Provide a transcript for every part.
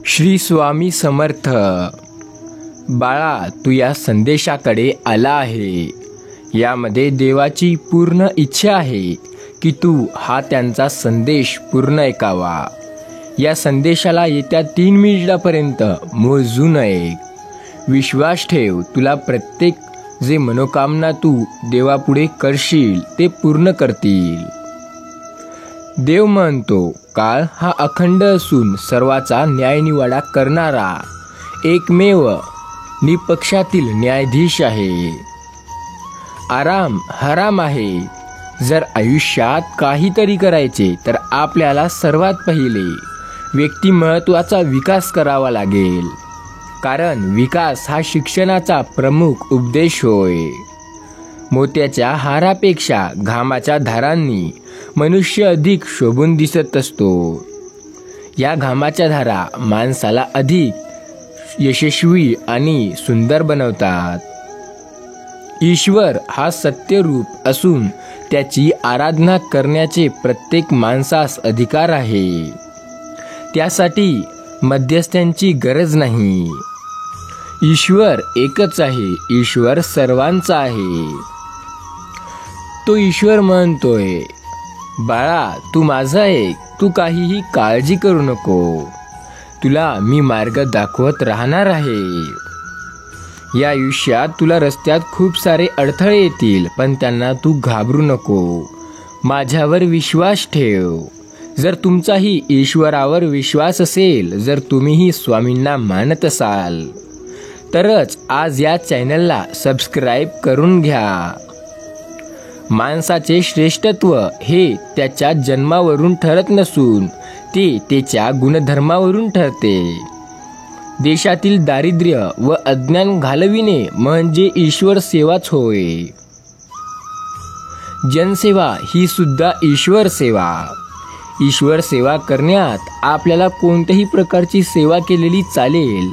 श्री स्वामी समर्थ. बाळा, तू या संदेशाकडे आला आहे. यामध्ये देवाची पूर्ण इच्छा आहे की तू हा त्यांचा संदेश पूर्ण ऐकावा. या संदेशाला येत्या 3 मिनिटापर्यंत मोजून ऐक. विश्वास ठेव, तुला प्रत्येक जे मनोकामना तू देवापुढे करशील ते पूर्ण करतील. देव म्हणतो, काळ हा अखंड असून सर्वाचा न्यायनिवाडा करणारा एकमेव निपक्षातील न्यायाधीश आहे. आराम हराम आहे. जर आयुष्यात काहीतरी करायचे तर आपल्याला सर्वात पहिले व्यक्तिमत्वाचा विकास करावा लागेल. कारण विकास हा शिक्षणाचा प्रमुख उपदेश होय. मोत्याच्या हारापेक्षा घामाच्या धारांनी मनुष्य अधिक शोभून दिसत असतो. या घामाच्या धारा माणसाला अधिक यशस्वी आणि सुंदर बनवतात. ईश्वर हा सत्य रूप असून त्याची आराधना करण्याचे प्रत्येक माणसास अधिकार आहे. त्यासाठी मध्यस्थांची गरज नाही. ईश्वर एकच आहे. ईश्वर सर्वांचा आहे. तो ईश्वर म्हणतोय, बाळा, तू माझा ऐक. तू काहीही काळजी करू नको. तुला मी मार्ग दाखवत राहणार आहे. या आयुष्यात तुला रस्त्यात खूप सारे अडथळे येतील, पण त्यांना तू घाबरू नको. माझ्यावर विश्वास ठेव. जर तुमचाही ईश्वरावर विश्वास असेल, जर तुम्हीही स्वामींना मानत असाल, तरच आज या चॅनलला सबस्क्राईब करून घ्या. माणसाचे श्रेष्ठत्व हे त्याच्या जन्मावरून ठरत नसून ते त्याच्या गुणधर्मावरून ठरते. देशातील दारिद्र्य व अज्ञान घालविणे म्हणजे ईश्वर सेवाच होय. जनसेवा ही सुद्धा ईश्वर सेवा. ईश्वर सेवा करण्यात आपल्याला कोणत्याही प्रकारची सेवा केलेली चालेल.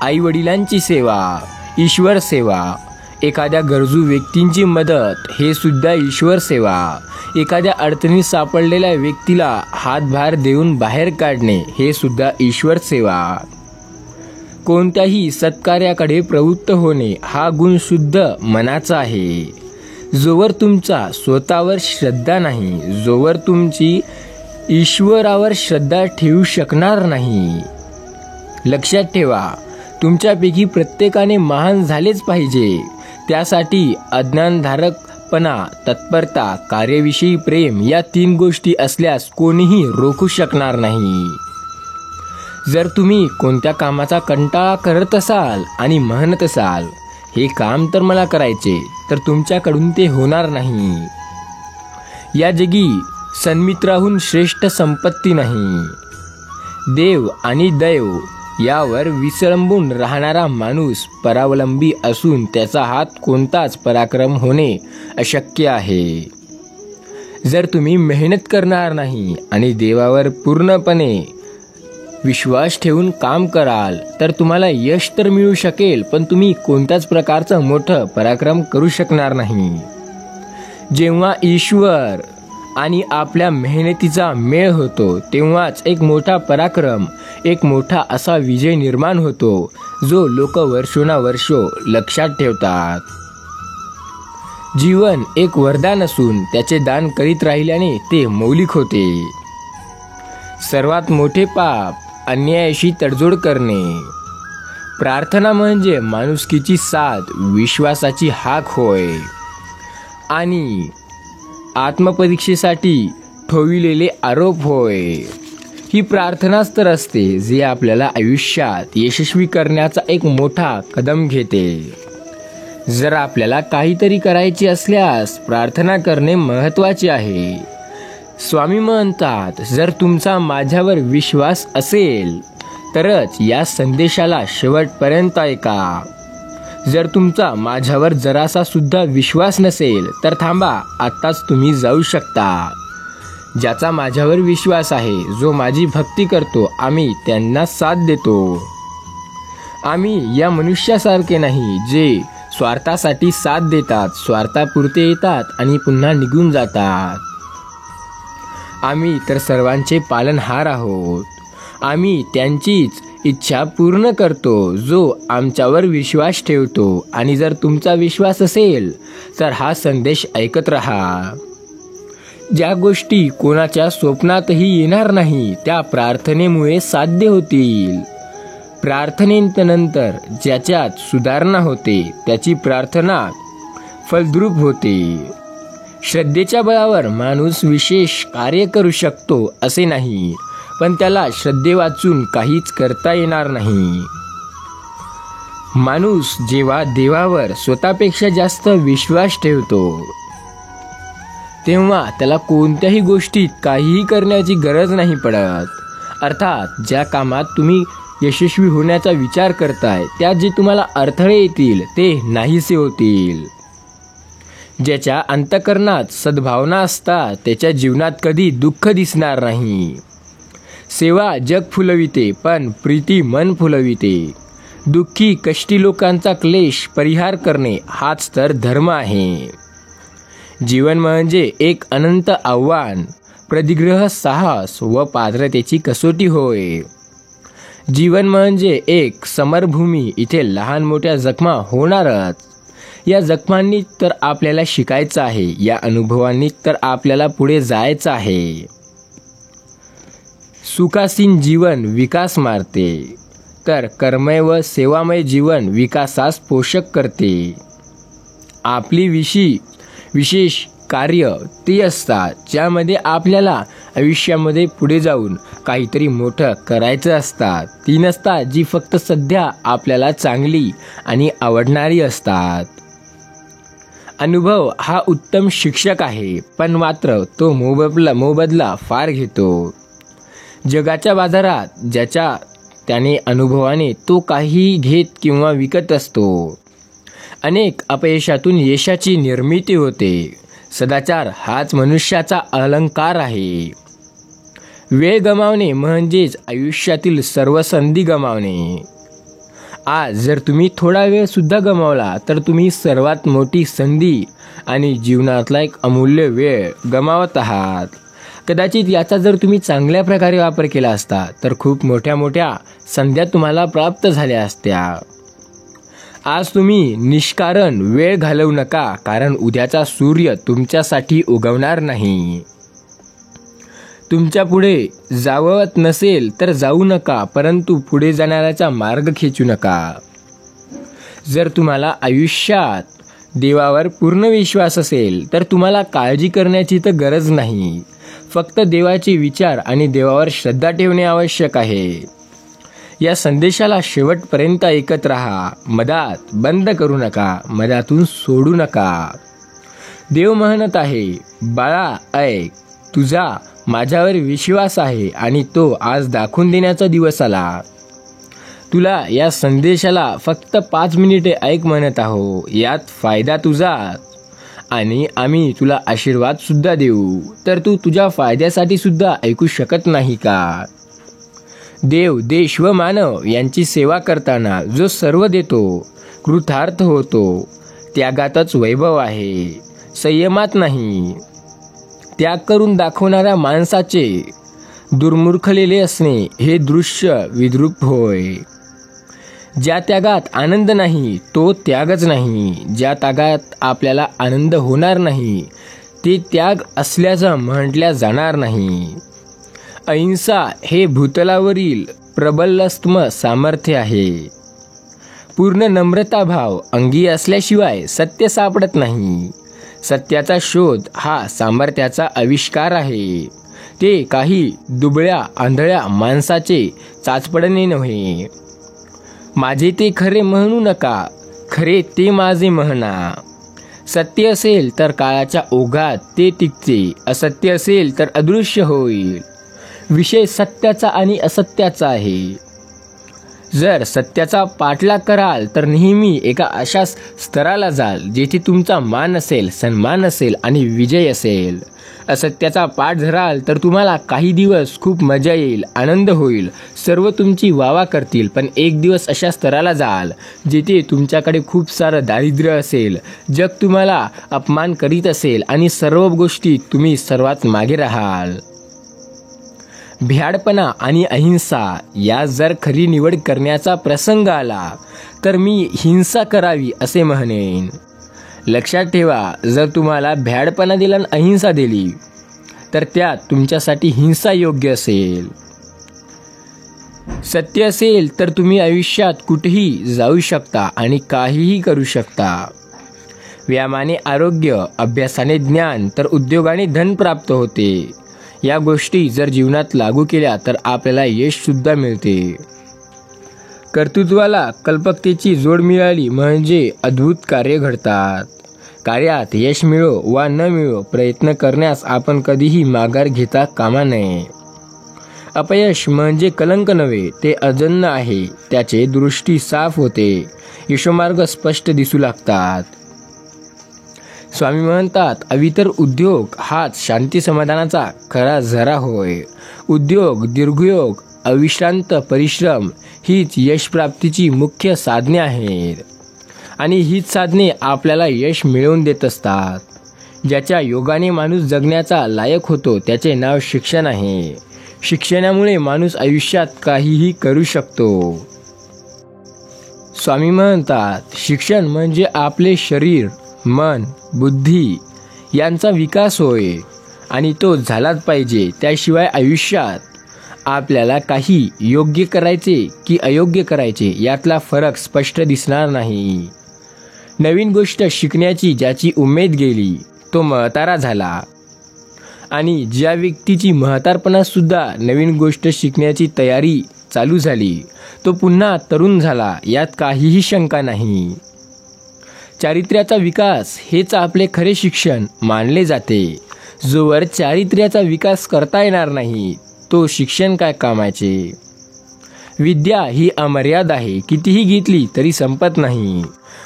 आई वडिलांची सेवा ईश्वर सेवा. एखाद्या गरजू व्यक्तींची मदत हे सुद्धा ईश्वर सेवा. एखाद्या अडचणीत सापडलेल्या व्यक्तीला हातभार देऊन बाहेर काढणे हे सुद्धा ईश्वर सेवा. कोणत्याही सत्कार्याकडे प्रवृत्त होणे हा गुण शुद्ध मनाचा आहे. जोवर तुमचा स्वतःवर श्रद्धा नाही, जोवर तुमची ईश्वरावर श्रद्धा ठेवू शकणार नाही. लक्षात ठेवा, तुमच्यापैकी प्रत्येकाने महान झालेच पाहिजे. त्यासाठी अज्ञानधारकपणा, तत्परता, कार्यविषयी प्रेम या 3 गोष्टी असल्यास कोणीही रोखू शकणार नाही. जर तुम्ही कोणत्या कामाचा कंटाळा करत असाल आणि म्हणत असाल, हे काम तर मला करायचे, तर तुमच्याकडून ते होणार नाही. या जगी सन्मित्राहून श्रेष्ठ संपत्ती नाही. देव आणि दैव यावर विसंबून राहणारा माणूस परावलंबी असून त्याचा हात कोणताच पराक्रम होणे अशक्य आहे. जर तुम्ही मेहनत करणार नाही आणि देवावर पूर्णपणे विश्वास ठेवून काम कराल तर तुम्हाला यश तर मिळू शकेल, पण तुम्ही कोणत्याच प्रकारचं मोठं पराक्रम करू शकणार नाही. जेव्हा ईश्वर आणि आपल्या मेहनतीचा मेळ होतो तेव्हाच एक मोठा पराक्रम, एक मोठा असा विजय निर्माण होतो जो लोक वर्षोनवर्ष लक्षात ठेवतात. जीवन एक वरदान असून त्याचे दान करीत राहिल्याने ते मौलिक होते. सर्वात मोठे पाप अन्यायाशी तडजोड करणे. प्रार्थना म्हणजे माणुसकीची साथ, विश्वासाची हाक होय आणि आत्मपरीक्षेसाठी ठोविलेले आरोप होय. ही प्रार्थनाच तर असते जे आपल्याला आयुष्यात यशस्वी करण्याचा एक मोठा कदम घेते. जर आपल्याला काहीतरी करायचे असल्यास प्रार्थना करणे महत्त्वाचे आहे. स्वामी म्हणतात, जर तुमचा माझ्यावर विश्वास असेल तरच या संदेशाला शेवटपर्यंत ऐका. जर तुमचा माझ्यावर जरासा सुद्धा विश्वास नसेल तर थांबा, आत्ताच तुम्ही जाऊ शकता. ज्याचा माझ्यावर विश्वास आहे, जो माझी भक्ती करतो, आम्ही त्यांना साथ देतो. आम्ही या मनुष्यासारखे नाही जे स्वार्थासाठी साथ देतात, स्वार्थापुरते येतात आणि पुन्हा निघून जातात. आम्ही तर सर्वांचे पालनहार आहोत. आम्ही त्यांचीच इच्छा पूर्ण करतो जो आमच्यावर विश्वास ठेवतो. आणि जर तुमचा विश्वास असेल तर हा संदेश ऐकत राहा. ज्या गोष्टी कोणाच्या स्वप्नातही येणार नाही त्या प्रार्थनेमुळे साध्य होतील. प्रार्थनेनंतर ज्याच्यात सुधारणा होते त्याची प्रार्थना फलद्रूप होते. श्रद्धेच्या बळावर माणूस विशेष कार्य करू शकतो असे नाही, पण त्याला श्रद्धेवाचून काहीच करता येणार नाही. माणूस जेव्हा देवावर स्वतःपेक्षा जास्त विश्वास ठेवतो तेव्हा त्याला कोणत्याही गोष्टीत काहीही करण्याची गरज नाही पडत. अर्थात ज्या कामात तुम्ही यशस्वी होण्याचा विचार करताय त्यात जे तुम्हाला अडथळे येतील ते नाहीसे होतील. ज्याच्या अंतःकरणात सद्भावना असतात त्याच्या जीवनात कधी दुःख दिसणार नाही. सेवा जग फुलविते पण प्रीती मन फुलविते. दुःखी कष्टी लोकांचा क्लेश परिहार करणे हाच तर धर्म आहे. जीवन म्हणजे एक अनंत आव्हान, प्रदीर्घ साहस व पात्रतेची कसोटी होय. जीवन म्हणजे एक समरभूमी, इथे लहान मोठ्या जखमा होणारच. या जखमांनी तर आपल्याला शिकायचं आहे, या अनुभवांनी तर आपल्याला पुढे जायचं आहे. सुखासीन जीवन विकास मारते तर कर्मय व सेवामय जीवन विकासास पोषक करते. आपली विशेष कार्य ते असतात ज्यामध्ये आपल्याला आयुष्यामध्ये पुढे जाऊन काहीतरी मोठं करायचं असतात. ती नसतात जी फक्त सध्या आपल्याला चांगली आणि आवडणारी असतात. अनुभव हा उत्तम शिक्षक आहे, पण मात्र तो मोबदला फार घेतो. जगाच्या बाजारात ज्याच्या त्याने अनुभवाने तो काही घेत किंवा विकत असतो. अनेक अपयशातून यशाची निर्मिती होते. सदाचार हाच मनुष्याचा अलंकार आहे. वेळ गमावणे म्हणजेच आयुष्यातील सर्व संधी गमावणे. आज जर तुम्ही थोडा वेळ सुद्धा गमावला तर तुम्ही सर्वात मोठी संधी आणि जीवनातला एक अमूल्य वेळ गमावत आहात. कदाचित याचा जर तुम्ही चांगल्या प्रकारे वापर केला असता तर खूप मोठ्या संध्या तुम्हाला प्राप्त झाल्या असत्या. आज तुम्ही निष्कारण वेळ घालवू नका, कारण उद्याचा सूर्य तुमच्यासाठी उगवणार नाही. तुमच्या पुढे जावत नसेल तर जाऊ नका, परंतु पुढे जाणाऱ्याचा मार्ग खेचू नका. जर तुम्हाला आयुष्यात देवावर पूर्ण विश्वास असेल तर तुम्हाला काळजी करण्याची तर गरज नाही. फक्त देवाचे विचार आणि देवावर श्रद्धा ठेवणे आवश्यक आहे. या संदेशाला शेवटपर्यंत ऐकत राहा. मधात बंद करू नका, मधातून सोडू नका. देव म्हणत आहे, बाळा ऐक, तुझा माझ्यावर विश्वास आहे आणि तो आज दाखवून देण्याचा दिवस आला. तुला या संदेशाला फक्त 5 मिनिटे ऐक म्हणत आहो. यात फायदा तुझाच आणि आम्ही तुला आशीर्वाद सुद्धा देऊ. तर तू तुझ्या फायद्यासाठी सुद्धा ऐकू शकत नाही का? देव, देश व मानव यांची सेवा करताना जो सर्व देतो कृतार्थ होतो. त्यागातच वैभव आहे, संयमात नाही. त्याग करून दाखवणाऱ्या माणसाचे दुर्मूर्खलेले असणे हे दृश्य विद्रूप होय. ज्या त्यागात आनंद नाही तो त्यागच नाही. ज्या त्यागात आपल्याला आनंद होणार नाही ते त्याग असल्याचं म्हटल्या जाणार नाही. अहिंसा हे भूतलावरील प्रबलतम सामर्थ्य आहे. पूर्ण नम्रताभाव अंगी असल्याशिवाय सत्य सापडत नाही. सत्याचा शोध हा सामर्थ्याचा आविष्कार आहे. ते काही दुबळ्या आंधळ्या माणसाचे चाचपडणे नव्हे. माझे ते खरे म्हणू नका, खरे ते माझे म्हणा. सत्य असेल तर काळाच्या ओघात ते टिकते, असत्य असेल तर अदृश्य होईल. विषय सत्याचा आणि असत्याचा आहे. जर सत्याचा पाठलाग कराल तर नेहमी एका अशा स्तराला जाल जेथे तुमचा मान असेल, सन्मान असेल आणि विजय असेल. असत्याचा पाठ धराल तर तुम्हाला काही दिवस खूप मजा येईल, आनंद होईल, सर्व तुमची वावा करतील. पण एक दिवस अशा स्तराला जाल जेथे तुमच्याकडे खूप सारं दारिद्र्य असेल, जग तुम्हाला अपमान करीत असेल आणि सर्व गोष्टीत तुम्ही सर्वात मागे राहाल. भ्याडपणा आणि अहिंसा या जर खरी निवड करण्याचा प्रसंग आला तर मी हिंसा करावी असे म्हणेन. लक्षात ठेवा, जर तुम्हाला भ्याडपणा दिला आणि अहिंसा दिली तर त्यात तुमच्यासाठी हिंसा योग्य असेल. सत्य असेल तर तुम्ही आयुष्यात कुठेही जाऊ शकता आणि काहीही करू शकता. व्यायामाने आरोग्य, अभ्यासाने ज्ञान, तर उद्योगाने धन प्राप्त होते. या गोष्टी जर जीवनात लागू केल्या तर आपल्याला यशसुद्धा मिळते. कर्तृत्वाला कल्पकतेची जोड मिळाली म्हणजे अद्भुत कार्य घडतात. कार्यात यश मिळो वा न मिळो, प्रयत्न करण्यास आपण कधीही माघार घेता कामा नये. अपयश म्हणजे कलंक नव्हे, ते अजन्य आहे. त्याचे दृष्टी साफ होते, यशोमार्ग स्पष्ट दिसू लागतात. स्वामी म्हणतात, अवितर उद्योग हाच शांती समाधानाचा खरा झरा होय. उद्योग, दीर्घयोग, अविश्रांत परिश्रम हीच यशप्राप्तीची मुख्य साधने आहेत आणि हीच साधने आपल्याला यश मिळवून देत असतात. ज्याच्या योगाने माणूस जगण्याचा लायक होतो त्याचे नाव शिक्षण आहे. शिक्षणामुळे माणूस आयुष्यात काहीही करू शकतो. स्वामी म्हणतात, शिक्षण म्हणजे आपले शरीर, मन, बुद्धी यांचा विकास होय आणि तो झालाच पाहिजे. त्याशिवाय आयुष्यात आपल्याला काही योग्य करायचे की अयोग्य करायचे यातला फरक स्पष्ट दिसणार नाही. नवीन गोष्ट शिकण्याची ज्याची उमेद गेली तो म्हातारा झाला आणि ज्या व्यक्तीची म्हातारपणातसुद्धा नवीन गोष्ट शिकण्याची तयारी चालू झाली तो पुन्हा तरुण झाला, यात काहीही शंका नाही. चारित्र्याचा विकास हेच आपले खरे शिक्षण मानले जाते. जोवर चारित्र्याचा विकास करता येणार नाही तो शिक्षण काय कामाचे. विद्या ही अमर्याद आहे, कितीही घेतली तरी संपत नाही.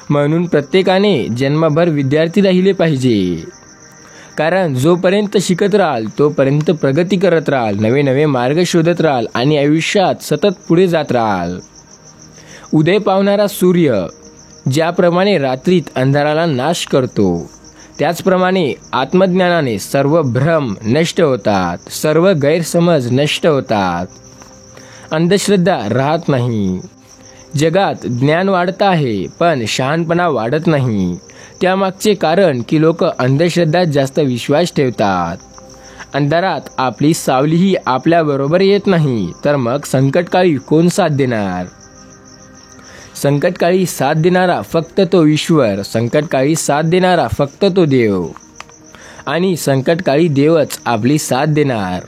म्हणून प्रत्येकाने जन्मभर विद्यार्थी राहिले पाहिजे. कारण जोपर्यंत शिकत राहाल तोपर्यंत प्रगती करत राहाल, नवे नवे मार्ग शोधत राहाल आणि आयुष्यात सतत पुढे जात राहाल. उदय पावणारा सूर्य ज्याप्रमाणे रात्रीत अंधाराला नाश करतो त्याचप्रमाणे आत्मज्ञानाने सर्व भ्रम नष्ट होतात, सर्व गैरसमज नष्ट होतात, अंधश्रद्धा राहत नाही. जगात ज्ञान वाढत आहे पण शहाणपणा वाढत नाही. त्यामागचे कारण की लोक अंधश्रद्धात जास्त विश्वास ठेवतात. अंधारात आपली सावलीही आपल्याबरोबर येत नाही तर मग संकटकाळी कोण साथ देणार. संकटकाळी साथ देणारा फक्त तो ईश्वर, संकटकाळी साथ देणारा फक्त तो देव आणि संकटकाळी देवच आपली साथ देणार.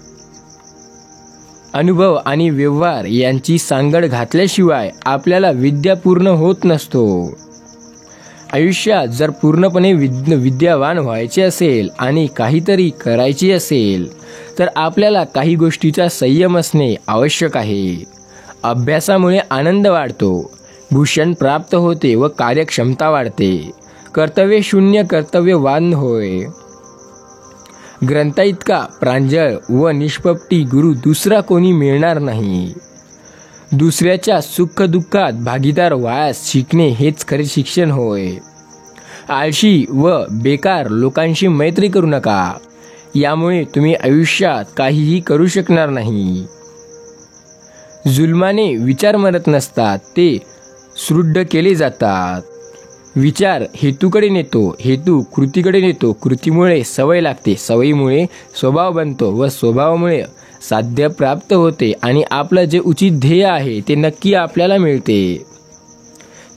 अनुभव आणि व्यवहार यांची सांगड घातल्याशिवाय आपल्याला विद्या पूर्ण होत नसतो. आयुष्यात जर पूर्णपणे विद्यावान व्हायचे असेल आणि काहीतरी करायचे असेल तर आपल्याला काही गोष्टीचा संयम असणे आवश्यक आहे. अभ्यासामुळे आनंद वाढतो, भूषण प्राप्त होते व कार्यक्षमता वाढते. कर्तव्य शून्य कर्तव्यवान होय. ग्रंथा इतका प्रांजळ व निष्पट्टी गुरु दुसरा कोणी मिळणार नाही. दुसऱ्याच्या सुख दुःखात भागीदार व्हायास शिकणे हेच खरे शिक्षण होय. आळशी व बेकार लोकांशी मैत्री करू नका, यामुळे तुम्ही आयुष्यात काहीही करू शकणार नाही. जुलमाने विचार मरत नसतात, ते श्रुद्ध केले जातात. विचार हेतूकडे नेतो, हेतू कृतीकडे नेतो, कृतीमुळे सवय लागते, सवयीमुळे स्वभाव बनतो व स्वभावामुळे साध्य प्राप्त होते आणि आपलं जे उचित ध्येय आहे ते नक्की आपल्याला मिळते.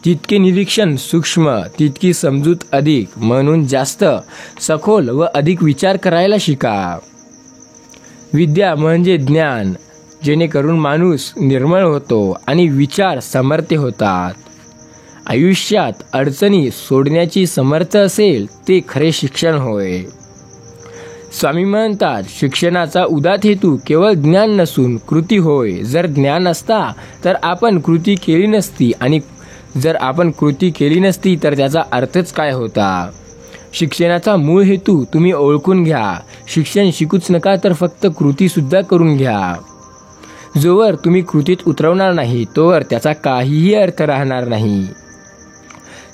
जितके निरीक्षण सूक्ष्म तितकी समजूत अधिक, म्हणून जास्त सखोल व अधिक विचार करायला शिका. विद्या म्हणजे ज्ञान, जेणेकरून माणूस निर्मळ होतो आणि विचार समर्थ होतात. आयुष्यात अडचणी सोडण्याची समर्थ असेल ते खरे शिक्षण होय. स्वामी म्हणतात, शिक्षणाचा उदात्त हेतू केवळ ज्ञान नसून कृती होय. जर ज्ञान असता तर आपण कृती केली नसती आणि जर आपण कृती केली नसती तर त्याचा अर्थच काय होता. शिक्षणाचा मूळ हेतू तुम्ही ओळखून घ्या. शिक्षण शिकूच नका तर फक्त कृतीसुद्धा करून घ्या. जोवर तुम्ही कृतीत उतरवणार नाही तोवर त्याचा काहीही अर्थ राहणार नाही.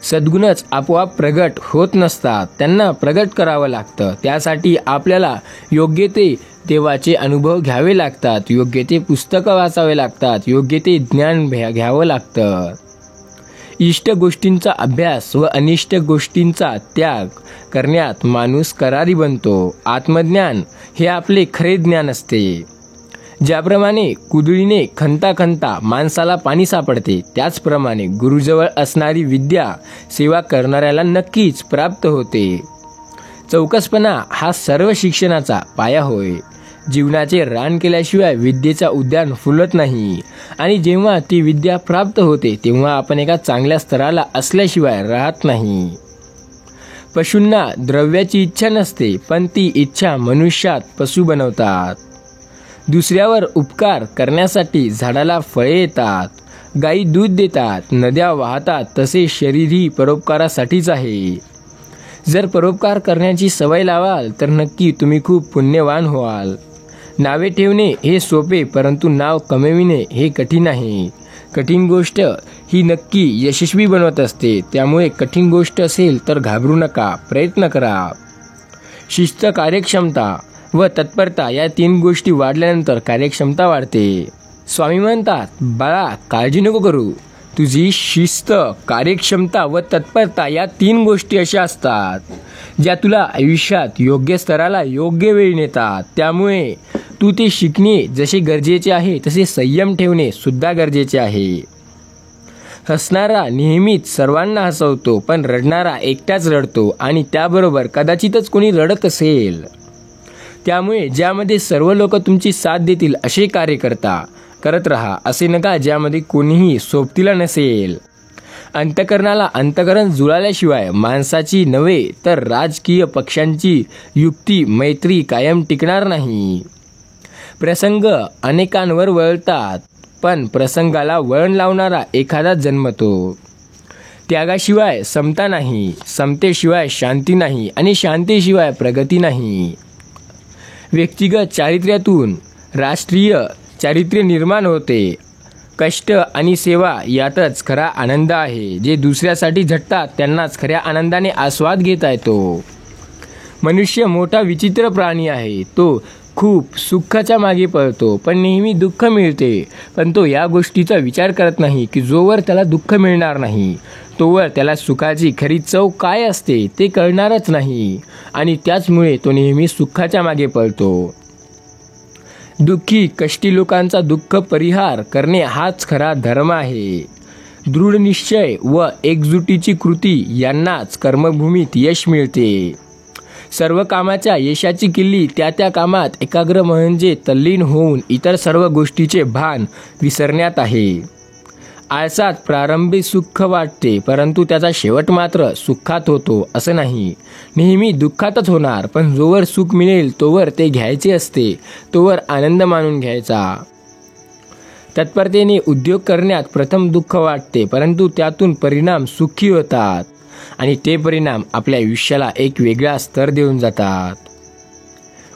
सद्गुणच आपोआप प्रगट होत नसतात, त्यांना प्रगट करावं लागतं. त्यासाठी आपल्याला योग्य ते देवाचे अनुभव घ्यावे लागतात, योग्य ते पुस्तकं वाचावे लागतात, योग्य ते ज्ञान घ्यावं लागतं. इष्ट गोष्टींचा अभ्यास व अनिष्ट गोष्टींचा त्याग करण्यात माणूस करारी बनतो. आत्मज्ञान हे आपले खरे ज्ञान असते. ज्याप्रमाणे कुदळीने खणता खणता माणसाला पाणी सापडते, त्याचप्रमाणे गुरुजवळ असणारी विद्या सेवा करणाऱ्याला नक्कीच प्राप्त होते. चौकसपणा हा सर्व शिक्षणाचा पाया होय. जीवनाचे रान केल्याशिवाय विद्येचा उद्यान फुलत नाही आणि जेव्हा ती विद्या प्राप्त होते तेव्हा आपण एका चांगल्या स्तराला असल्याशिवाय राहत नाही. पशूंना द्रव्याची इच्छा नसते, पण ती इच्छा मनुष्यात पशु बनवतात. दुसऱ्यावर उपकार करण्यासाठी झाडाला फळे येतात, गायी दूध देतात, नद्या वाहतात, तसे शरीरही परोपकारासाठीच आहे. जर परोपकार करण्याची सवय लावाल तर नक्की तुम्ही खूप पुण्यवान व्हाल. नावे ठेवणे हे सोपे, परंतु नाव कमविणे हे कठीण आहे. कठीण गोष्ट ही नक्की यशस्वी बनवत असते. त्यामुळे कठीण गोष्ट असेल तर घाबरू नका, प्रयत्न करा. शिस्त, कार्यक्षमता व तत्परता या 3 गोष्टी वाढल्यानंतर कार्यक्षमता वाढते. स्वामी म्हणतात, बाळा काळजी नको करू. तुझी शिस्त, कार्यक्षमता व तत्परता या 3 गोष्टी अशा असतात ज्या तुला आयुष्यात योग्य स्तराला योग्य वेळी नेतात. त्यामुळे तू ते शिकणे जसे गरजेचे आहे तसे संयम ठेवणे सुद्धा गरजेचे आहे. हसणारा नेहमीच सर्वांना हसवतो, पण रडणारा एकटाच रडतो आणि त्याबरोबर कदाचितच कोणी रडत असेल. त्यामुळे ज्यामध्ये सर्व लोक तुमची साथ देतील असे कार्य करत राहा. असे नका ज्यामध्ये कोणीही सोबतीला नसेल. अंतकरणाला अंतकरण जुळाल्याशिवाय माणसाची नव्हे तर राजकीय पक्षांची युक्ती मैत्री कायम टिकणार नाही. प्रसंग अनेकांवर वळतात, पण प्रसंगाला वळण लावणारा एखादा जन्मतो. त्यागाशिवाय समता नाही, समतेशिवाय शांती नाही आणि शांतीशिवाय प्रगती नाही. व्यक्तिगत चारित्र्यातून राष्ट्रीय चारित्र्य निर्माण होते. कष्ट आणि सेवा यातच खरा आनंद आहे. जे दुसऱ्यासाठी झटतात त्यांनाच खऱ्या आनंदाने आस्वाद घेता येतो. मनुष्य मोठा विचित्र प्राणी आहे. तो खूप सुखाच्या मागे पळतो, पण नेहमी दुःख मिळते. पण तो या गोष्टीचा विचार करत नाही की जोवर त्याला दुःख मिळणार नाही तोवर त्याला सुखाची खरी चव काय असते ते कळणारच नाही आणि त्याचमुळे तो नेहमी सुखाच्या मागे पळतो. दुःखी कष्टी लोकांचा दुःख परिहार करणे हाच खरा धर्म आहे. दृढ निश्चय व एकजुटीची कृती यांनाच कर्मभूमीत यश मिळते. सर्व कामाच्या यशाची किल्ली त्या कामात एकाग्र म्हणजे तल्लीन होऊन इतर सर्व गोष्टीचे भान विसरण्यात आहे. आळसात प्रारंभी सुख वाटते, परंतु त्याचा शेवट मात्र सुखात होतो असं नाही. नेहमी दुःखातच होणार, पण जोवर सुख मिळेल तोवर ते घ्यायचे असते, तोवर आनंद मानून घ्यायचा. तत्परतेने उद्योग करण्यात प्रथम दुःख वाटते, परंतु त्यातून परिणाम सुखी होतात आणि ते परिणाम आपल्या आयुष्याला एक वेगळा स्तर देऊन जातात.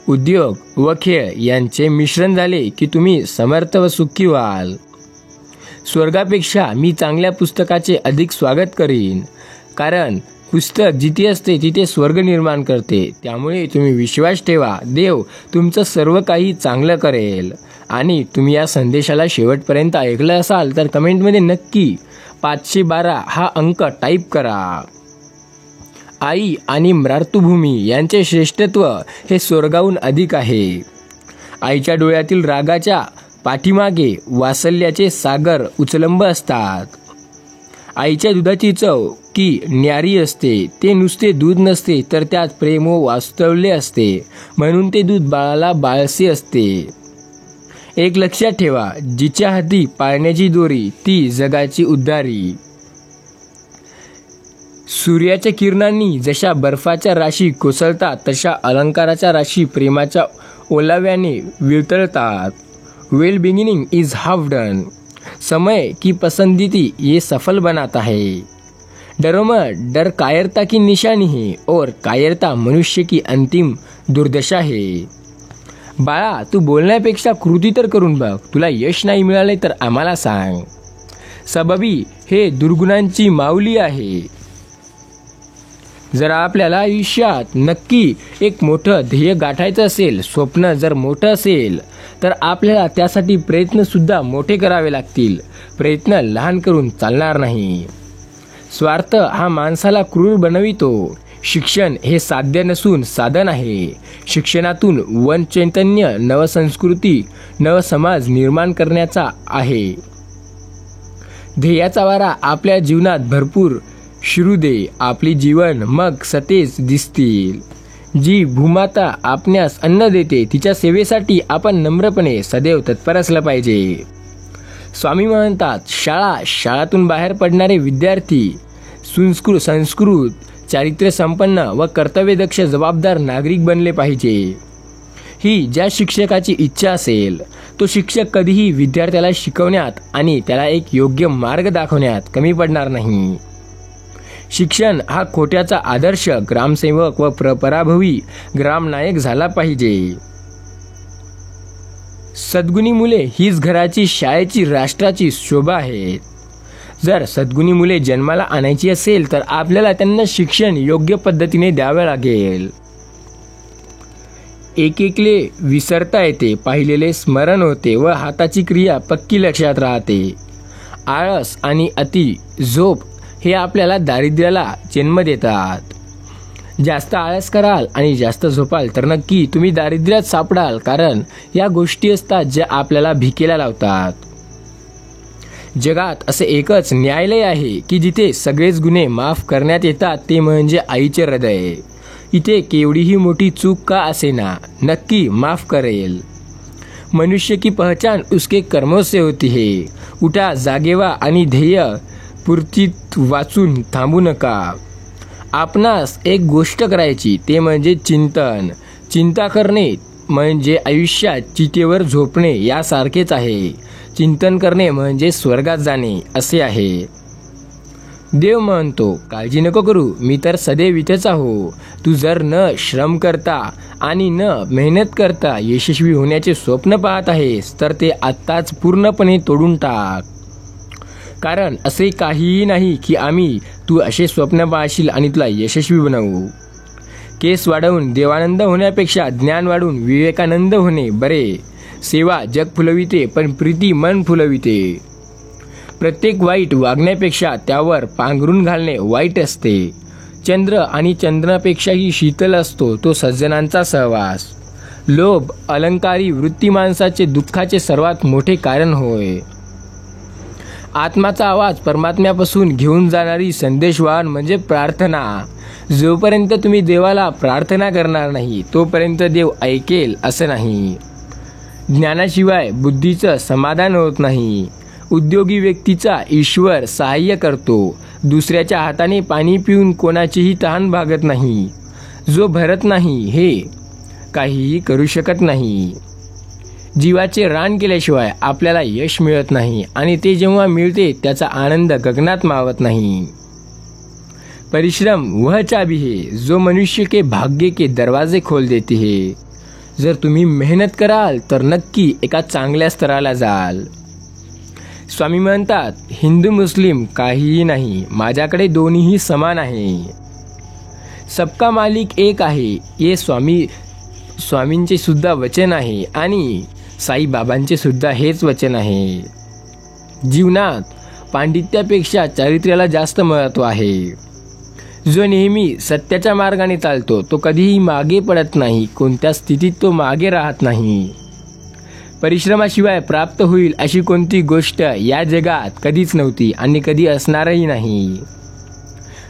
उद्योग व खेळ यांचे मिश्रण झाले की तुम्ही समर्थ व सुखी व्हाल. स्वर्गापेक्षा मी चांगल्या पुस्तकाचे अधिक स्वागत करीन, कारण पुस्तक जिथे असते तिथे स्वर्ग निर्माण करते. त्यामुळे तुम्ही विश्वास ठेवा, देव तुमचं सर्व काही चांगलं करेल. आणि तुम्ही या संदेशाला शेवटपर्यंत ऐकलं असाल तर कमेंटमध्ये नक्की 512 हा अंक टाईप करा. आई आणि मातृभूमी यांचे श्रेष्ठत्व हे स्वर्गाहून अधिक आहे. आईच्या डोळ्यातील रागाच्या पाठीमागे वात्सल्याचे सागर उचलंब असतात. आईच्या दुधाची चव की न्यारी असते. ते नुसते दूध नसते तर त्यात प्रेम व वास्तव्य असते, म्हणून ते दूध बाळाला बाळसे असते. एक लक्षात ठेवा, जिच्या हाती पाळण्याची दोरी ती जगाची उद्धारी. सूर्याच्या किरणांनी जशा बर्फाच्या राशी कोसळतात तशा अलंकाराच्या राशी प्रेमाच्या ओलाव्याने वितळतात. वेल बिगिनिंग इज हाफ डन. समय की पसंदीदी ये सफल बनाता है. डरो मत, डर कायरता की निशानी है और कायरता मनुष्य की अंतिम दुर्दशा है. बाळा, तू बोलण्यापेक्षा कृती तर करून बघ. तुला यश नाही मिळाले तर आम्हाला सांग. सबबी हे दुर्गुणांची माऊली आहे. जर आपल्याला आयुष्यात नक्की एक मोठं ध्येय गाठायचं असेल, स्वप्न जर मोठं असेल, तर आपल्याला त्यासाठी प्रयत्नसुद्धा मोठे करावे लागतील. प्रयत्न लहान करून चालणार नाही. स्वार्थ हा माणसाला क्रूर बनवितो. शिक्षण हे साध्य नसून साधन आहे. शिक्षणातून वनचैतन्य, नवसंस्कृती, नवसमाज निर्माण करण्याचा आहे. ध्येयाचा वारा आपल्या जीवनात भरपूर शिरू दे. आपली जीवन मग सतेज दिसतील. जी भूमाता आपणास अन्न देते, तिच्या सेवेसाठी आपण नम्रपणे सदैव तत्पर असलं पाहिजे. स्वामी म्हणतात, शाळातून बाहेर पडणारे विद्यार्थी संस्कृत, चारित्र्य संपन्न व कर्तव्यदक्ष जबाबदार नागरिक बनले पाहिजे. ही ज्या शिक्षकाची इच्छा असेल, तो शिक्षक कधीही विद्यार्थ्याला शिकवण्यात आणि त्याला एक योग्य मार्ग दाखवण्यात कमी पडणार नाही. शिक्षण हा खोट्याचा आदर्श ग्रामसेवक व पराभवी ग्रामनायक झाला पाहिजे. सद्गुणी मुले हीच घराची, शाळेची, राष्ट्राची शोभा आहे. जर सद्गुणी मुले जन्माला आणायची असेल तर आपल्याला त्यांना शिक्षण योग्य पद्धतीने द्यावे लागेल. एकेकले विसरता येते, पाहिलेले स्मरण होते व हाताची क्रिया पक्की लक्षात राहते. आळस आणि अति झोप हे आपल्याला दारिद्र्याला जन्म देतात. जास्त आळस कराल आणि जास्त झोपाल तर नक्की तुम्ही दारिद्र्यात सापडाल. कारण या गोष्टी असतात ज्या आपल्याला भिकेला लावतात. जगात असे एकच न्यायालय आहे की जिथे सगळेच गुन्हे माफ करण्यात येतात, ते म्हणजे आईचे हृदय. इथे केवढीही मोठी चूक का असेना, नक्की माफ करेल. मनुष्य की पहचान उसके कर्मों से होती है. उठा, जागे व्हा आणि ध्येय पूर्तीत वाचून थांबू नका. आपणास एक गोष्ट करायची, ते म्हणजे चिंतन. चिंता करणे म्हणजे आयुष्यात चितेवर झोपणे यासारखेच आहे. चिंतन करणे म्हणजे स्वर्गात जाणे असे आहे. देव म्हणतो, काळजी नको करू, मी तर सदैव इथेच आहो. तू जर न श्रम करता आणि न मेहनत करता यशस्वी होण्याचे स्वप्न पाहत आहेस तर ते आत्ताच पूर्णपणे तोडून टाक. कारण असे काहीही नाही की तू असे स्वप्न पाहशील आणि तुला यशस्वी बनवू. केस वाढवून देवानंद होण्यापेक्षा ज्ञान वाढवून विवेकानंद होणे बरे. सेवा जग फुलविते पण प्रीती मन फुलविते. प्रत्येक वाईट वागण्यापेक्षा त्यावर पांघरून घालणे वाईट असते. चंद्र आणि चंद्रापेक्षाही शीतल असतो तो सज्जनांचा सहवास. लोभ, अलंकारी वृत्ती माणसाचे दुःखाचे सर्वात मोठे कारण होय. आत्माचा आवाज परमात्म्यापासून घेऊन जाणारी संदेशवाहन म्हणजे प्रार्थना. जोपर्यंत तुम्ही देवाला प्रार्थना करणार नाही तोपर्यंत देव ऐकेल असं नाही. ज्ञानाशिवाय बुद्धीचं समाधान होत नाही. उद्योगी व्यक्तीचा ईश्वर सहाय्य करतो. दुसऱ्याच्या हाताने पाणी पिऊन कोणाचीही तहान भागत नाही. जो भरत नाही हे काहीही करू शकत नाही. जीवाचे रान केल्याशिवाय आपल्याला यश मिळत नाही आणि ते जेव्हा मिळते त्याचा आनंद गगनात मावत नाही. परिश्रम वह चाबी है जो मनुष्य के भाग्य के दरवाजे खोल देती है. जर तुम्ही मेहनत कराल तर नक्की एका चांगल्या स्तराला जाल. स्वामी म्हणतात, हिंदू मुस्लिम काहीही नाही, माझ्याकडे दोन्हीही समान आहे. सबका मालिक एक आहे हे स्वामींचे सुद्धा वचन आहे आणि साईबाबांचे सुद्धा हेच वचन आहे. जीवनात पांडित्यापेक्षा चारित्र्याला जास्त महत्त्व आहे. जो नेहमी सत्याच्या मार्गाने चालतो तो कधीही मागे पडत नाही. कोणत्या स्थितीत तो मागे राहत नाही. परिश्रमाशिवाय प्राप्त होईल अशी कोणती गोष्ट या जगात कधीच नव्हती आणि कधी असणारही नाही.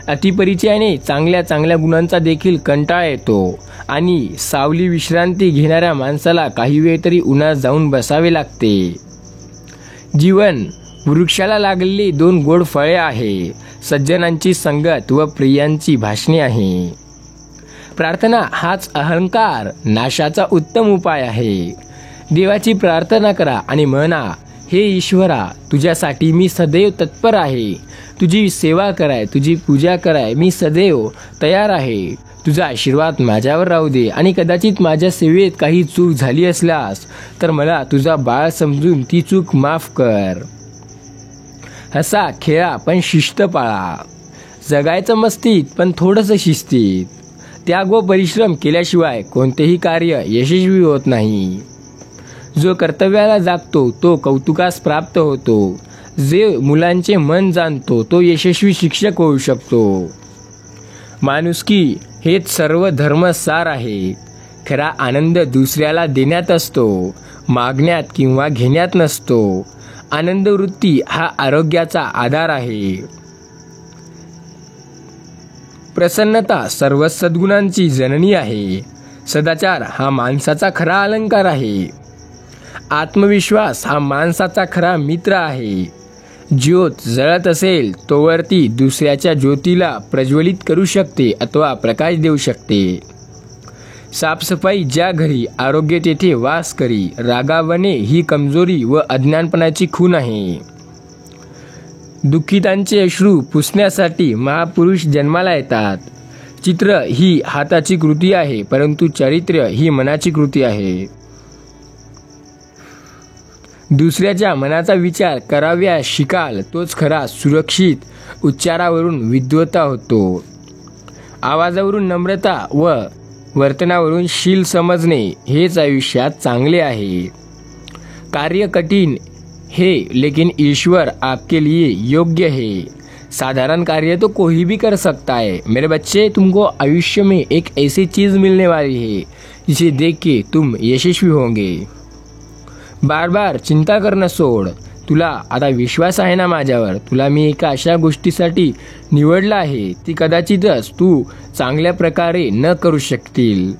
अतिपरिचयाने चांगल्या गुणांचा देखील कंटाळा येतो आणि सावली विश्रांती घेणाऱ्या माणसाला काही वेळ तरी उन्हात जाऊन बसावे लागते. जीवन वृक्षाला लागलेली 2 गोड फळे आहे. सज्जनांची संगत व प्रियांची भाषणे आहे. प्रार्थना हाच अहंकार नाशाचा उत्तम उपाय आहे. देवाची प्रार्थना करा आणि म्हणा, हे ईश्वरा, तुझ्यासाठी मी सदैव तत्पर आहे. तुझी सेवा कराय, तुझी पूजा कराय मी सदैव तयार आहे. तुझा आशीर्वाद माझ्यावर राहू दे आणि कदाचित माझ्या सेवेत काही चूक झाली असल्यास तर मला तुझा बाळ समजून ती चूक माफ कर. हसा खेळा पण शिस्त पाळा. जगायचं मस्तीत पण थोडंसं शिस्तीत. त्याग व परिश्रम केल्याशिवाय कोणतेही कार्य यशस्वी होत नाही. जो कर्तव्याला जागतो तो कौतुकास प्राप्त होतो. जे मुलांचे मन जाणतो तो यशस्वी शिक्षक होऊ शकतो. माणुसकी हेच सर्व धर्मसार आहे. खरा आनंद दुसऱ्याला देण्यात असतो, मागण्यात किंवा घेण्यात नसतो. आनंदवृत्ती हा आरोग्याचा आधार आहे. प्रसन्नता सर्व सद्गुणांची जननी आहे. सदाचार हा माणसाचा खरा अलंकार आहे. आत्मविश्वास हा माणसाचा खरा मित्र आहे. ज्योत जळत असेल तोवर ती दुसऱ्याच्या ज्योतीला प्रज्वलित करू शकते अथवा प्रकाश देऊ शकते. साफसफाई ज्या घरी, आरोग्य तेथे वास करी. रागावणे ही कमजोरी व अज्ञानपणाची खूण आहे. दुःखितांचे अश्रू पुसण्यासाठी महापुरुष जन्माला येतात. चित्र ही हाताची कृती आहे, परंतु चारित्र्य ही मनाची कृती आहे. दुसऱ्याच्या मनाचा विचार कराव्यास शिकाल तोच खरा सुरक्षित उच्चारावरून विद्वत्ता होतो. आवाजावरून नम्रता व वर्तनावरून शील समजणे हेच आयुष्यात चांगले आहे. कार्य कठिन है लेकिन ईश्वर आपके लिए योग्य है. साधारण कार्य तो कोई भी कर सकता है. मेरे बच्चे, तुमको आयुष्य में एक ऐसी चीज़ मिलने वाली है जिसे देख के तुम यशस्वी होंगे. बार बार चिंता करणं सोड. तुला आता विश्वास आहे ना माझ्यावर. तुला मी एका अशा गोष्टीसाठी निवडलं आहे ती कदाचितच तू चांगल्या प्रकारे न करू शकतील.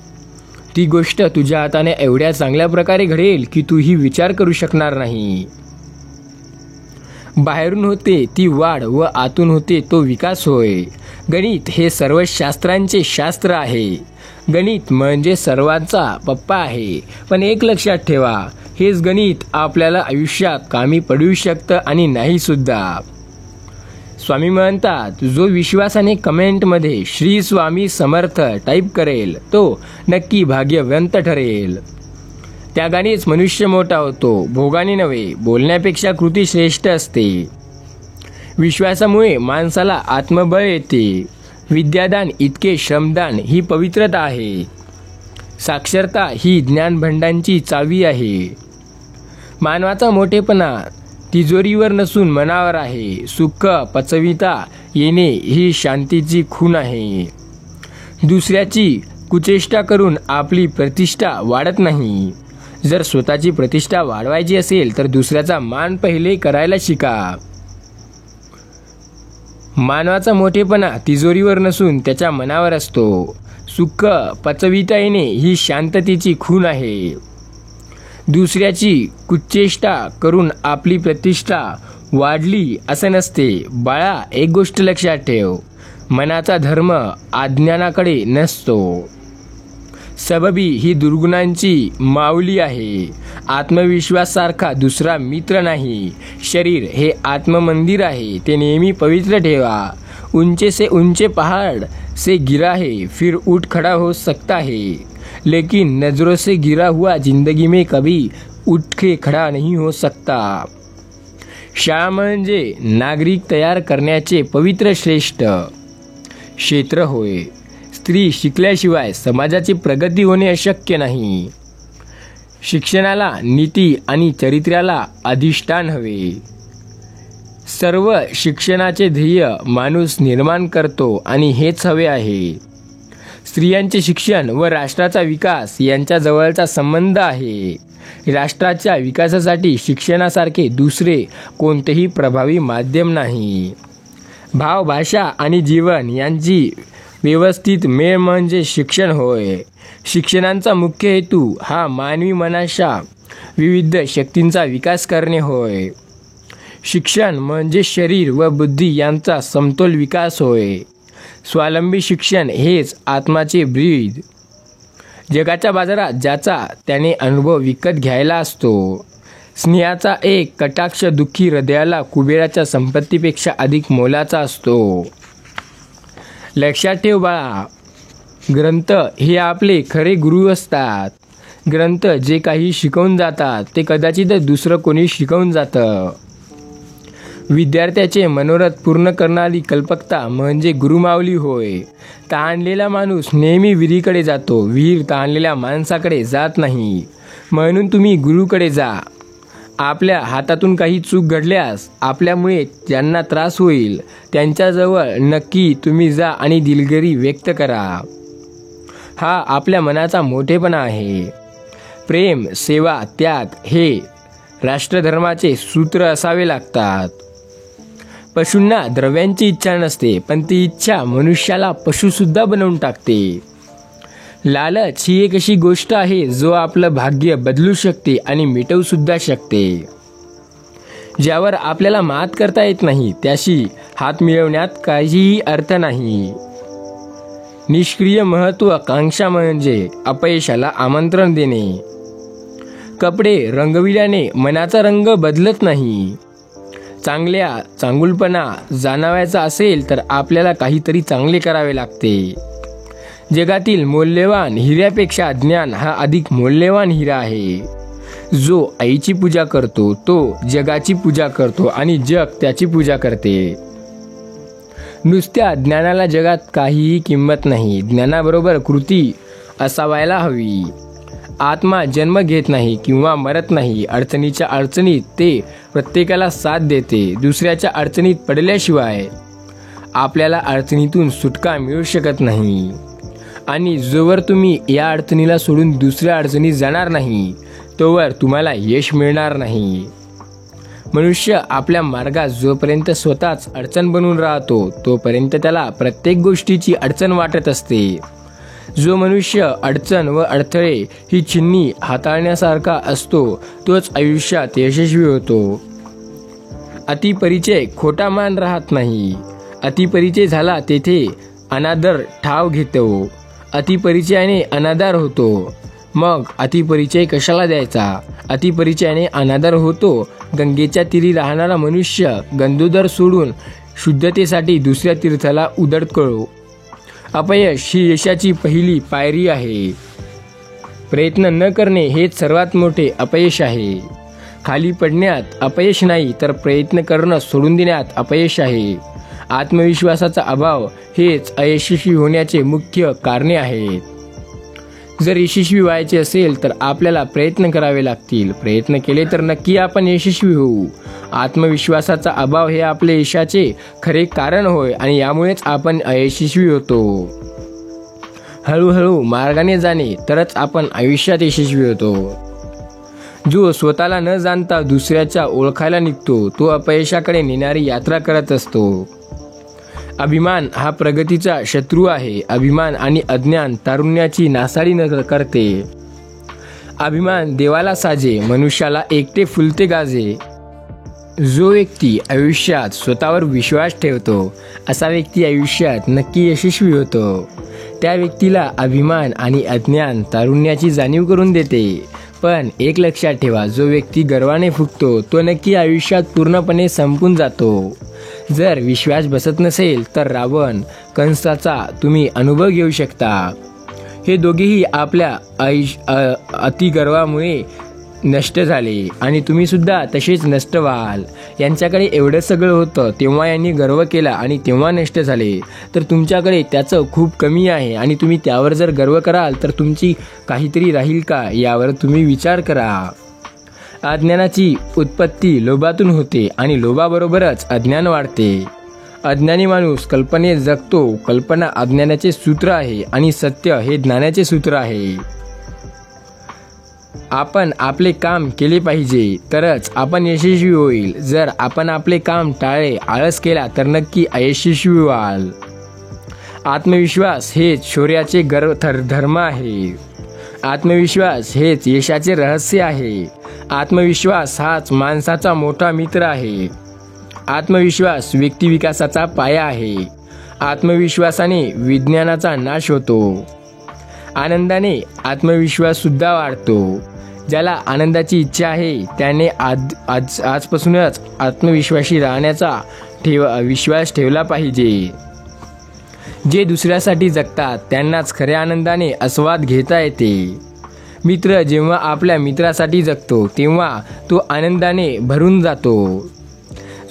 ती गोष्ट तुझ्या हाताने एवढ्या चांगल्या प्रकारे घडेल की तू ही विचार करू शकणार नाही. बाहेरून होते ती वाढ व आतून होते तो विकास होय. गणित हे सर्व शास्त्रांचे शास्त्र आहे. गणित म्हणजे सर्वांचा पप्पा आहे. पण एक लक्षात ठेवा, हेच गणित आपल्याला आयुष्यात कामी पडू शकतं आणि नाही सुद्धा. स्वामी म्हणतात, जो विश्वासाने कमेंटमध्ये श्री स्वामी समर्थ टाईप करेल तो नक्की भाग्यवंत ठरेल. त्यागानेच मनुष्य मोठा होतो, भोगाने नव्हे. बोलण्यापेक्षा कृती श्रेष्ठ असते. विश्वासामुळे माणसाला आत्मबळ येते. विद्यादान इतके श्रमदान ही पवित्रता आहे. साक्षरता ही ज्ञानभंडांची चावी आहे. मानवाचा मोठेपणा तिजोरीवर नसून मनावर आहे. सुख पचविता येणे ही शांतीची खूण आहे. दुसऱ्याची कुचेष्टा करून आपली प्रतिष्ठा वाढत नाही. जर स्वतःची प्रतिष्ठा वाढवायची असेल तर दुसऱ्याचा मान पहिले करायला शिका. मानवाचा मोठेपणा तिजोरीवर नसून त्याच्या मनावर असतो. सुख पचविता येणे ही शांततेची खूण आहे. दुसऱ्याची कुचेष्टा करून आपली प्रतिष्ठा वाढली असं नसते. बाळा, एक गोष्ट लक्षात ठेव, मनाचा धर्म अज्ञानाकडे नसतो. सबबी ही दुर्गुणांची माऊली आहे. आत्मविश्वासासारखा दुसरा मित्र नाही. शरीर हे आत्ममंदिर आहे, ते नेहमी पवित्र ठेवा. ऊंचे से ऊंचे पहाड़ से गिरा है फिर उठ खड़ा हो सकता है, लेकिन नजरों से गिरा हुआ जिंदगी में कभी उठ के खड़ा नहीं हो सकता. शाळा म्हणजे नागरिक तयार करण्याचे पवित्र श्रेष्ठ क्षेत्र होय. स्त्री शिकल्याशिवाय समाजाची प्रगती होणे अशक्य नाही. शिक्षणाला नीती आणि चरित्र्याला अधिष्ठान हवे. सर्व शिक्षणाचे ध्येय माणूस निर्माण करतो आणि हेच हवे आहे. स्त्रियांचे शिक्षण व राष्ट्राचा विकास यांच्या जवळचा संबंध आहे. राष्ट्राच्या विकासासाठी शिक्षणासारखे दुसरे कोणतेही प्रभावी माध्यम नाही. भाव, भाषा आणि जीवन यांची व्यवस्थित मेळ म्हणजे शिक्षण होय. शिक्षणाचा मुख्य हेतू हा मानवी मनाच्या विविध शक्तींचा विकास करणे होय. शिक्षण म्हणजे शरीर व बुद्धी यांचा समतोल विकास होय. स्वावलंबी शिक्षण हेच आत्माचे ब्रीद. जगाच्या बाजारात ज्याचा त्याने अनुभव विकत घ्यायला असतो. स्नेहाचा एक कटाक्ष दुःखी हृदयाला कुबेराच्या संपत्तीपेक्षा अधिक मोलाचा असतो. लक्षात ठेव बाळा, ग्रंथ हे आपले खरे गुरु असतात. ग्रंथ जे काही शिकवून जातात ते कदाचित दुसरं कोणी शिकवून जातं. विद्यार्थ्याचे मनोरथ पूर्ण करणारी कल्पकता म्हणजे गुरुमाऊली होय. तहानलेला माणूस नेहमी विहिरीकडे जातो, विहीर तहानलेल्या माणसाकडे जात नाही. म्हणून तुम्ही गुरुकडे जा. आपल्या हातातून काही चूक घडल्यास, आपल्यामुळे ज्यांना त्रास होईल त्यांच्याजवळ नक्की तुम्ही जा आणि दिलगिरी व्यक्त करा. हा आपल्या मनाचा मोठेपणा आहे. प्रेम, सेवा, त्याग हे राष्ट्रधर्माचे सूत्र असावे लागतात. पशूंना द्रव्यांची इच्छा नसते, पण ती इच्छा मनुष्याला पशुसुद्धा बनवून टाकते. लालच ही एक अशी गोष्ट आहे जो आपलं भाग्य बदलू शकते आणि मिटवूसुद्धा शकते. ज्यावर आपल्याला मात करता येत नाही त्याशी हात मिळवण्यात काहीही अर्थ नाही. निष्क्रिय महत्त्वाकांक्षा म्हणजे अपयशाला आमंत्रण देणे. कपडे रंगविल्याने मनाचा रंग बदलत नाही. चांगुलपणा जाणवायचा असेल तर आपल्याला काहीतरी चांगले करावे लागते. जगातील मौल्यवान हिऱ्यापेक्षा ज्ञान हा अधिक मौल्यवान हिरा आहे. जो आईची पूजा करतो तो जगाची पूजा करतो आणि जग त्याची पूजा करते. नुसत्या ज्ञानाला जगात काहीही किंमत नाही. ज्ञानाबरोबर कृती असावायला हवी. आत्मा जन्म घेत नाही किंवा मरत नाही. अडचणीच्या अडचणीत ते प्रत्येकाला साथ देते. दुसऱ्याच्या अडचणीत पडल्याशिवाय आपल्याला अडचणीतून सुटका मिळू शकत नाही. आणि जोवर तुम्ही या अडचणीला सोडून दुसऱ्या अडचणीत जाणार नाही तोवर तुम्हाला यश मिळणार नाही. मनुष्य आपल्या मार्गात जोपर्यंत स्वतःच अडचण बनून राहतो तोपर्यंत त्याला प्रत्येक गोष्टीची अडचण वाटत असते. जो मनुष्य अडचण व अडथळे ही चिन्ही हाताळण्यासारखा असतो तोच आयुष्यात यशस्वी होतो. अतिपरिचय खोटा मान राहत नाही. अतिपरिचय झाला तेथे अनादर ठाव घेतो. अतिपरिचयाने अनादर होतो. मग अतिपरिचय कशाला द्यायचा? अतिपरिचयाने अनादर होतो. गंगेच्या तीरी राहणारा मनुष्य गंधोदर सोडून शुद्धतेसाठी दुसऱ्या तीर्थाला उधळतो. अपयश ही यशाची पहिली पायरी आहे. प्रयत्न न करणे हेच सर्वात मोठे अपयश आहे. खाली पडण्यात अपयश नाही तर प्रयत्न करणं सोडून देण्यात अपयश आहे. आत्मविश्वासाचा अभाव हेच अयशस्वी होण्याचे मुख्य कारणे आहेत. जर यशस्वी व्हायचे असेल तर आपल्याला प्रयत्न करावे लागतील. प्रयत्न केले तर नक्की आपण यशस्वी होऊ. आत्मविश्वासाचा अभाव हे आपले यशाचे खरे कारण होय आणि यामुळेच आपण अयशस्वी होतो. हळूहळू मार्गाने जाणे तरच आपण आयुष्यात यशस्वी होतो. जो स्वतःला न जाणता दुसऱ्याच्या ओळखायला निघतो तो अपयशाकडे नेणारी यात्रा करत असतो. अभिमान हा प्रगतीचा शत्रू आहे. अभिमान आणि अज्ञान तारुण्याची नासाडी करते. अभिमान देवाला साजे, मनुष्याला एकटे फुलते गाजे. जो व्यक्ती आयुष्यात स्वतःवर विश्वास ठेवतो असा व्यक्ती आयुष्यात नक्की यशस्वी होतो. त्या व्यक्तीला अभिमान आणि अज्ञान तारुण्याची जाणीव करून देते. पण एक लक्षात ठेवा, जो व्यक्ती गर्वाने फुगतो तो नक्की आयुष्यात पूर्णपणे संपून जातो. जर विश्वास बसत नसेल तर रावण, कंसाचा तुम्ही अनुभव घेऊ शकता. हे दोघेही आपल्या अतिगर्वामुळे नष्ट झाले आणि तुम्ही सुद्धा तसेच नष्ट व्हाल. यांच्याकडे एवढं सगळं होतं तेव्हा यांनी गर्व केला आणि तेव्हा नष्ट झाले. तर तुमच्याकडे त्याचं खूप कमी आहे आणि तुम्ही त्यावर जर गर्व कराल तर तुमची काहीतरी राहील का यावर तुम्ही विचार करा. अज्ञानाची उत्पत्ती लोभातून होते आणि लोभाबरोबरच अज्ञान वाढते. अज्ञानी माणूस कल्पनेत जगतो. कल्पना अज्ञानाचे सूत्र आहे आणि सत्य हे ज्ञानाचे सूत्र आहे. आपण आपले काम केले पाहिजे तरच आपण यशस्वी होईल. जर आपण आपले काम टाळले, आळस केला तर नक्की अयशस्वी व्हाल. आत्मविश्वास हेच शौर्याचे धर्म आहे. आत्मविश्वास हेच यशाचे रहस्य आहे. आत्मविश्वास हाच माणसाचा मोठा मित्र आहे. आत्मविश्वास व्यक्तिविकासाचा पाया आहे. आत्मविश्वासाने विज्ञानाचा नाश होतो. आनंदाने आत्मविश्वास सुद्धा वाढतो. ज्याला आनंदाची इच्छा आहे त्याने आजपासूनच आत्मविश्वासी राहण्याचा विश्वास ठेवला पाहिजे. जे दुसऱ्यासाठी जगतात त्यांनाच खऱ्या आनंदाने आस्वाद घेता येते. मित्र जेव्हा आपल्या मित्रासाठी जगतो तेव्हा तो आनंदाने भरून जातो.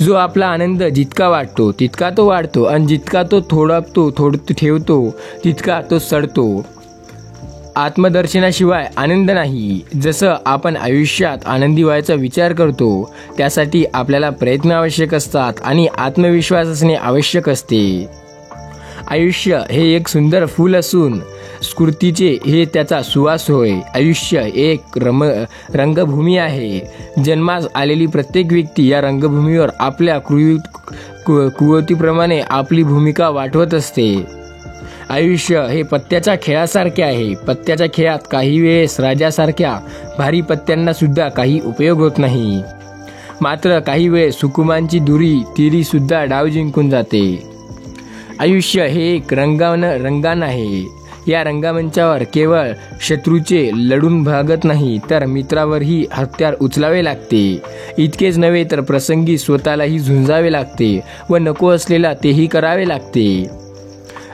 जो आपला आनंद जितका वाटतो तितका तो वाढतो आणि जितका तो थोडं ठेवतो तितका तो सडतो. आत्मदर्शनाशिवाय आनंद नाही. जसं आपण आयुष्यात आनंदी व्हायचा विचार करतो त्यासाठी आपल्याला प्रयत्न आवश्यक असतात आणि आत्मविश्वास असणे आवश्यक असते. आयुष्य हे एक सुंदर फूल असून स्फूर्तीचे हे त्याचा सुवास होय. आयुष्य एक रंगभूमी आहे. जन्मास आलेली प्रत्येक व्यक्ती या रंगभूमीवर आपल्या कुवतीप्रमाणे आपली भूमिका वाटवत असते. आयुष्य हे पत्त्याच्या खेळासारखे आहे. पत्त्याच्या खेळात काही वेळेस राजासारख्या भारी पत्त्यांना सुद्धा काही उपयोग होत नाही. मात्र काही वेळेस हुकुमांची दुरी तिरी सुद्धा डाव जिंकून जाते. आयुष्य हे एक रंगान आहे. या रंगमंचावर केवळ शत्रूचे लढून भागत नाही तर मित्रावरही हत्यार उचलावे लागते. इतकेच नव्हे तर प्रसंगी स्वतःलाही झुंजावे लागते व नको असलेला तेही करावे लागते.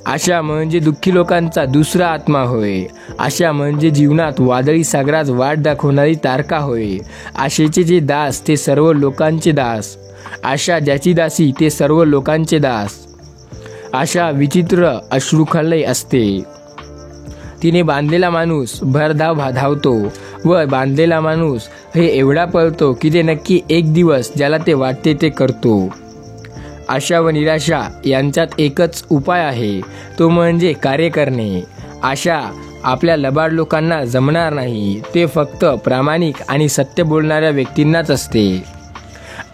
आशा म्हणजे दुःखी लोकांचा दुसरा आत्मा होय. आशा म्हणजे जीवनात वादळी सागरात वाट दाखवणारी तारका होय. आशेचे जे दास ते सर्व लोकांचे दास. आशा ज्याची दासी ते सर्व लोकांचे दास. आशा विचित्र अश्रुखालय असते. तिने बांधलेला माणूस भरधाव धावतो व बांधलेला माणूस हे एवढा पळतो की ते नक्की एक दिवस ज्याला ते वाटते ते करतो. आशा व निराशा यांच्यात एकच उपाय आहे, तो म्हणजे कार्य करणे. आशा आपल्या लबाड लोकांना जमणार नाही. ते फक्त प्रामाणिक आणि सत्य बोलणाऱ्या व्यक्तींनाच असते.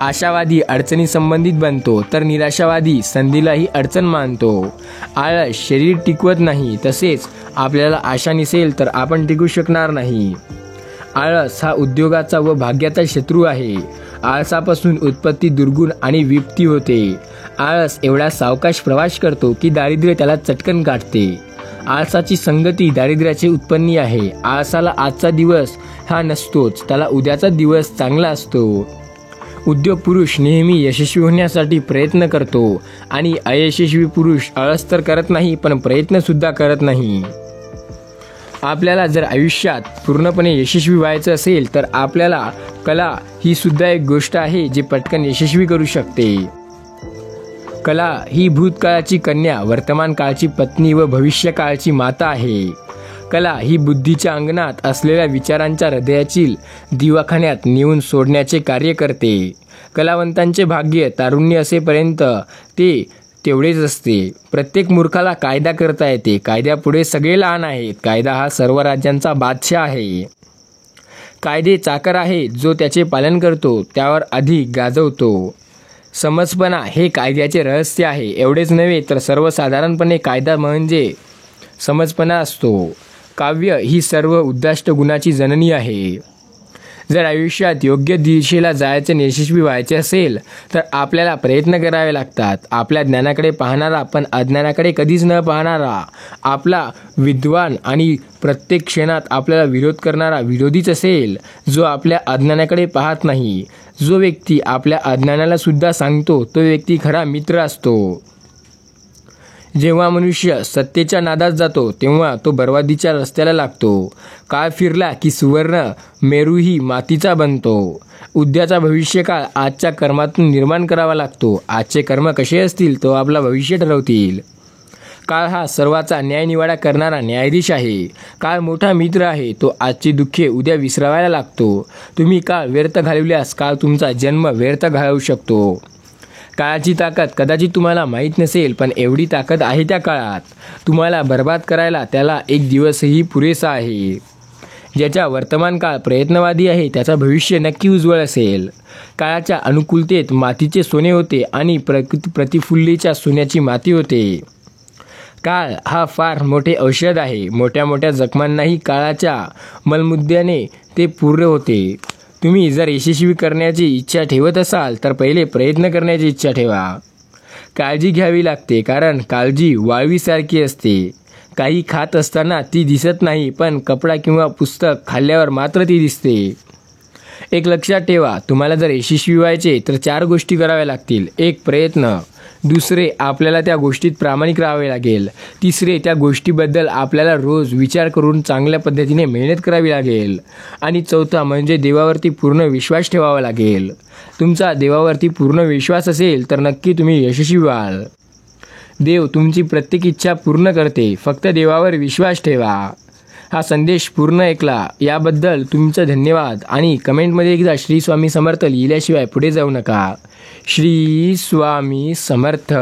आशावादी अडचणी संबंधित बनतो तर निराशावादी संधीलाही अडचण मानतो. आळस शरीर टिकवत नाही. तसेच आपल्याला आशा नसेल तर आपण टिकू शकणार नाही. आळस हा उद्योगाचा व भाग्याचा शत्रू आहे. आळसापासून उत्पत्ती दुर्गुण आणि विपत्ती होते. आळस एवढा सावकाश प्रवास करतो की दारिद्र्य त्याला चटकन गाठते. आळसाची संगती दारिद्र्याचे उत्पन्नी आहे. आळसाला आजचा दिवस हा नसतोच, त्याला उद्याचा दिवस चांगला असतो. उद्योग पुरुष नेहमी यशस्वी होण्यासाठी प्रयत्न करतो आणि अयशस्वी पुरुष आळस तर करत नाही पण प्रयत्न सुद्धा करत नाही. आपल्याला जर आयुष्यात पूर्णपणे यशस्वी व्हायचं असेल तर आपल्याला कला ही सुद्धा एक गोष्ट आहे जी पटकन यशस्वी करू शकते. कला ही भूतकाळाची कन्या, वर्तमान काळची पत्नी व भविष्यकाळची माता आहे. कला ही बुद्धीच्या अंगणात असलेल्या विचारांच्या हृदयातील दिवाखान्यात नेऊन सोडण्याचे कार्य करते. कलावंतांचे भाग्य तारुण्य असेपर्यंत ते तेवढेच असते. प्रत्येक मूर्खाला कायदा करता येते. कायद्यापुढे सगळे लहान आहेत. कायदा हा सर्व राज्यांचा बादशाह आहे. कायदे चाकर आहे, जो त्याचे पालन करतो त्यावर अधिक गाजवतो. समजपणा हे कायद्याचे रहस्य आहे. एवढेच नव्हे तर सर्वसाधारणपणे कायदा म्हणजे समजपणा असतो. काव्य ही सर्व उद्दिष्ट गुणाची जननी आहे. जर आयुष्यात योग्य दिशेला जायचे यशस्वी व्हायचे असेल तर आपल्याला प्रयत्न करावे लागतात. आपल्या ज्ञानाकडे पाहणारा पण अज्ञानाकडे कधीच न पाहणारा, आपला विद्वान आणि प्रत्येक क्षणात आपल्याला विरोध करणारा विरोधीच असेल, जो आपल्या अज्ञानाकडे पाहत नाही. जो व्यक्ती आपल्या अज्ञानाला सुद्धा सांगतो तो व्यक्ती खरा मित्र असतो. जेव्हा मनुष्य सत्तेच्या नादात जातो तेव्हा तो बर्बादीच्या रस्त्याला लागतो. काळ फिरला की सुवर्ण मेरूही मातीचा बनतो. उद्याचा भविष्यकाळ आजच्या कर्मातून निर्माण करावा लागतो. आजचे कर्म कसे असतील तो आपला भविष्य ठरवतील. काळ हा सर्वाचा न्यायनिवाडा करणारा न्यायाधीश आहे. काळ मोठा मित्र आहे. तो आजची दुःखे उद्या विसरावायला लागतो. तुम्ही काळ व्यर्थ घालवल्यास काळ तुमचा जन्म व्यर्थ घालवू शकतो. काळाची ताकद कदाचित तुम्हाला माहीत नसेल पण एवढी ताकद आहे त्या काळात. तुम्हाला बर्बाद करायला त्याला एक दिवसही पुरेसा आहे. ज्याचा वर्तमान काळ प्रयत्नवादी आहे त्याचा भविष्य नक्की उज्ज्वल असेल. काळाच्या अनुकूलतेत मातीचे सोने होते आणि प्रतिफुल्लीच्या सोन्याची माती होते. काळ हा फार मोठे औषध आहे. मोठ्या मोठ्या जखमांनाही काळाच्या मलमुद्द्याने ते पूर्ण होते. तुम्ही जर यशस्वी करण्याची इच्छा ठेवत असाल तर पहिले प्रयत्न करण्याची इच्छा ठेवा. काळजी घ्यावी लागते कारण काळजी वाळवीसारखी असते. काही खात असताना ती दिसत नाही पण कपडा किंवा पुस्तक खाल्ल्यावर मात्र ती दिसते. एक लक्षात ठेवा, तुम्हाला जर यशस्वी व्हायचे तर 4 गोष्टी कराव्या लागतील. 1 प्रयत्न, दुसरे, आपल्याला त्या गोष्टीत प्रामाणिक राहावे लागेल. तिसरे, त्या गोष्टीबद्दल आपल्याला रोज विचार करून चांगल्या पद्धतीने मेहनत करावी लागेल. आणि चौथा म्हणजे देवावरती पूर्ण विश्वास ठेवावा लागेल. तुमचा देवावरती पूर्ण विश्वास असेल तर नक्की तुम्ही यशस्वी व्हाल. देव तुमची प्रत्येक इच्छा पूर्ण करते, फक्त देवावर विश्वास ठेवा. हा संदेश पूर्ण ऐकला याबद्दल तुमचं धन्यवाद. आणि कमेंटमध्ये एकदा श्री स्वामी समर्थ लिहिल्याशिवाय पुढे जाऊ नका. श्री स्वामी समर्थ.